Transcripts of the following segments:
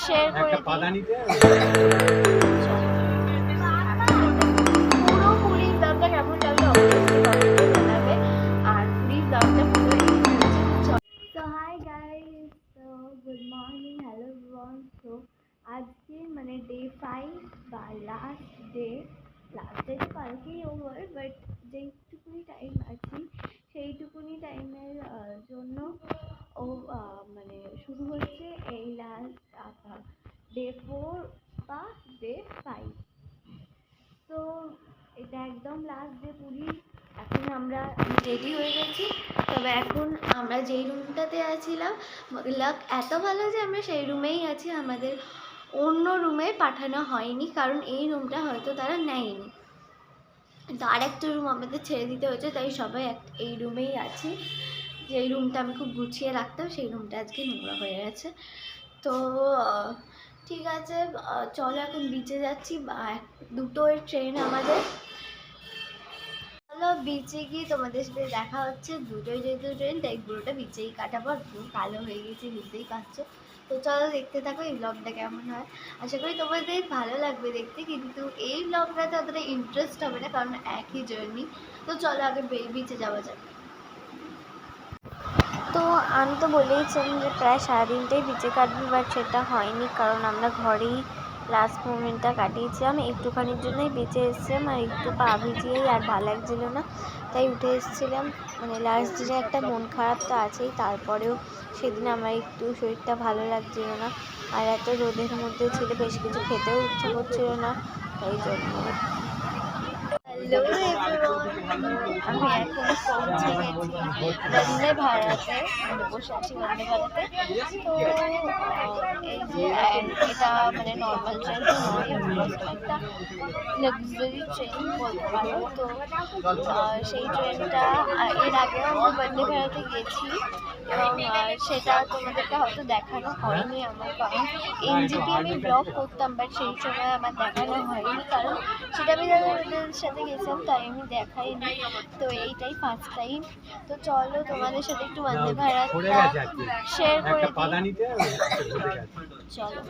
Share করে দিই। পুরো পুরীর ব্লগটা কেমন লাগলো অবশ্যই কমেন্টে জানাবে। আর পুরীর ব্লগটা পুরো so hi guys, so good morning, hello everyone. So আজকে মানে ডে 5 বা লাস্ট ডে তো কালকেই ওভার, বাট যেইটুকুনি টাইম আছি সেইটুকুনি টাইমের জন্য ও মানে শুরু হচ্ছে এই লাস্ট ডে 4 বা ডে 5। তো এটা একদম লাস্ট ডে পুরী। এখন আমি রেডি হয়ে গেছি, তবে এখন আমরা যেই রুমটাতে আছিলাম লাক এত ভালো যে আমরা সেই রুমেই আছি, আমাদের অন্য রুমে পাঠানো হয়নি, কারণ এই রুমটা হয়তো তারা নেয়নি, তো আরেকটা রুম আমাদের ছেড়ে দিতে হয়েছে, তাই সবাই এই রুমেই আছি। যেই রুমটা আমি খুব গুছিয়ে রাখতাম সেই রুমটা আজকে নোংরা হয়ে গেছে। তো ঠিক আছে, চলো এখন বিচে যাচ্ছি, দুটোর ট্রেন আমাদের। চলো বিচে গিয়ে তোমাদের সাথে দেখা হচ্ছে। দুটোই যেহেতু ট্রেন তাই পুরোটা বিচেই কাটাবো, আর পুরো কালো হয়ে গেছে বুঝতেই পারছো। তো চলো দেখতে থাকো এই ব্লগটা কেমন হয়। আশা করি তোমাদের ভালো লাগবে দেখতে, কিন্তু এই ব্লগটাতে অতটা ইন্টারেস্ট হবে না কারণ একই জার্নি। তো চলো আগে বিচে যাওয়া যাক। তো আমি তো বলেইছিলাম যে প্রায় সারাদিনটাই বিচে কাটবো, বাট সেটা হয়নি কারণ আমরা ঘরেই লাস্ট মোমেন্টটা কাটিয়েছিলাম। একটুখানির জন্যই বেঁচে এসেছিলাম, আর একটু পা ভিজিয়েই আর ভালো লাগছিল না, তাই উঠে এসেছিলাম। মানে লাস্ট দিনে একটা মন খারাপ তো আছেই, তারপরেও সেদিন আমার একটু শরীরটা ভালো লাগছিল না, আর এত রোদের মধ্যে ছিল বেশ কিছু খেতেও ইচ্ছা করছিল না, তাই জন্য। হ্যালো এভরিওয়ান, আমি এখন পৌঁছে গেছি বন্দে ভারতে, মানে বসে আছি বন্দে ভারতে। তো এই যে এটা মানে নর্মাল ট্রেন তো নয়, একটা লাক্সারি ট্রেন বলতে পারো। তো সেই ট্রেনটা এর আগেও আমরা বন্দে ভারতে গেছি, এবং সেটা তোমাদেরকে হয়তো দেখানো হয়নি আমার, কারণ এনজিপি আমি ব্লগ করতাম, বাট সেই সময় আমার দেখানো হয়নি কারণ সেটা আমি দাদাদের সাথে গেছিলাম, তাই আমি দেখাইনি। তো এইটাই ফার্স্ট টাইম। তো চলো তোমাদের সাথে একটু বন্দে ভারতটা শেয়ার করে দিই। চলো,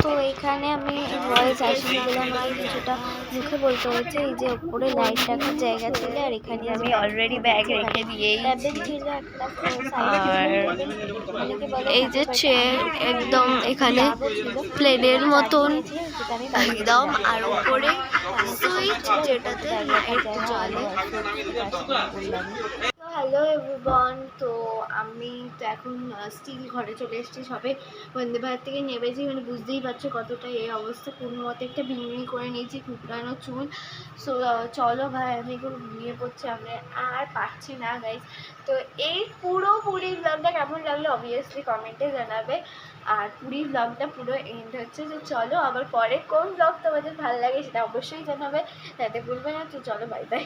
তো এখানে আমি ভয়েস আসেনি বলে আমাকে কিছুটা মুখে বলতে হচ্ছে। এই যে উপরে লাইট রাখার জায়গা ছিল, আর এখানে আমি অলরেডি ব্যাগ রেখে দিয়েছি, আর এই যে চেয়ার একদম এখানে প্লেনের মতন একদম, আর উপরে সুইচ যেটাতে লাইট জ্বলে। হ্যালো এভরিওয়ান, তো আমি তো এখন স্টিল ঘরে চলে এসেছি, সবে বন্দে ভারত থেকে নেমেছি, মানে বুঝতেই পারছো কতটা এই অবস্থা। কোনো মতে একটা বিনুনি করে নিয়েছি, কুকড়ানো চুল। সো চলো ভাই, আমি এখন ঘুমিয়ে পড়ছি, আমরা আর পারছি না গাইজ। তো এই পুরো পুরীর ব্লগটা কেমন লাগলো অবভিয়াসলি কমেন্টে জানাবে, আর পুরীর ব্লগটা পুরো এন্ড হচ্ছে। তো চলো আবার পরে কোন ব্লগ তোমাদের ভালো লাগে সেটা অবশ্যই জানাবে, যাতে ভুলবে না। তো চলো, বাই বাই।